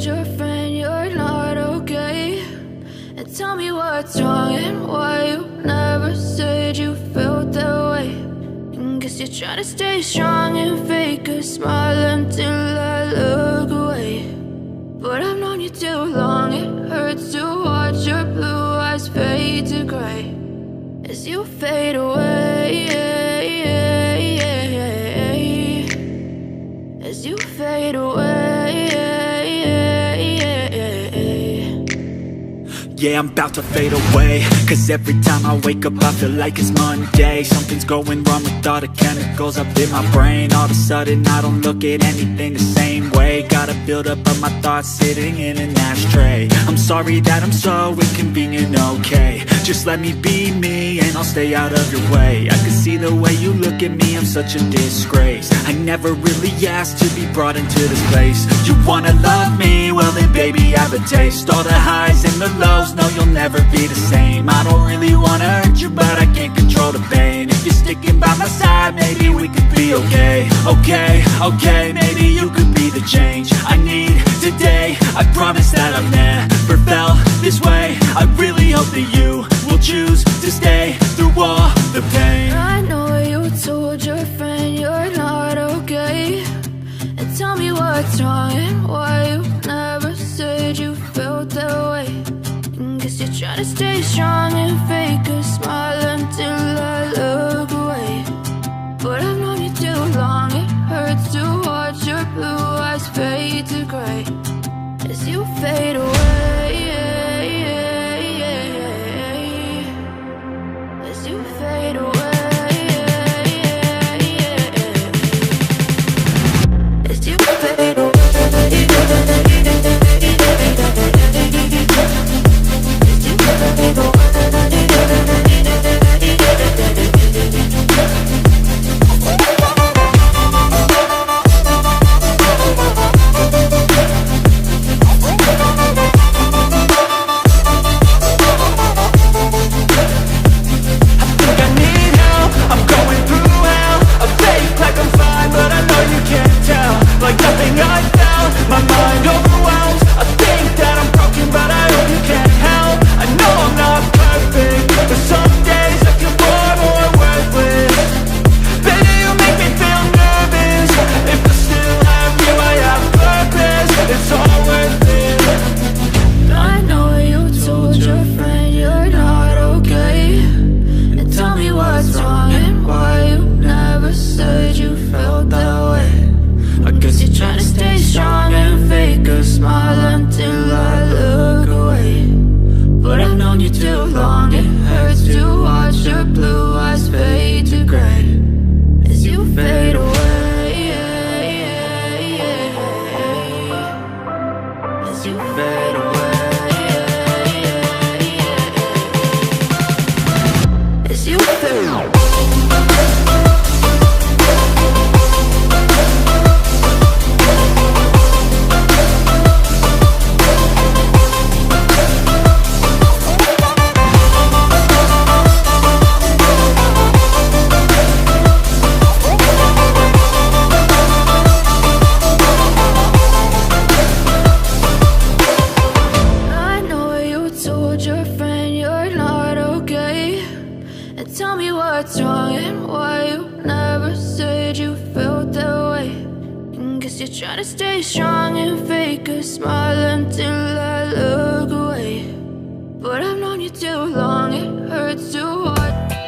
told your friend you're not okay? And tell me what's wrong and why you never said you felt that way. And guess you're trying to stay strong and fake a smile until I look away. But I've known you too long, it hurts to watch your blue eyes fade to gray as you fade away, as you fade away. Yeah, I'm about to fade away, cause every time I wake up I feel like it's Monday. Something's going wrong with all the chemicals up in my brain. All of a sudden I don't look at anything the same way. Got a build-up of my thoughts sitting in an ashtray. I'm sorry that I'm so inconvenient, okay? Just let me be me and I'll stay out of your way. I can see the way you look at me, I'm such a disgrace. I never really asked to be brought into this place. You wanna love me? Well then baby, have a taste. All the highs and the lows, no, you'll never be the same. I don't really wanna hurt you, but I can't control the pain. If you're sticking by my side, maybe we could be okay. Okay, maybe you could be the change I need today. I promise that I've never felt this way. I really hope that you will choose to stay through all the pain. I know you told your friend you're not okay. And tell me what's wrong and why you never said you felt that way. Guess you're trying to stay strong and fake a smile until I look away. But I've known you too long, it hurts to watch your blue eyes fade to gray as you fade away, as you fade away, as you fade away. Try to stay strong and fake a smile until I look away. But I've known you too long, it hurts to watch.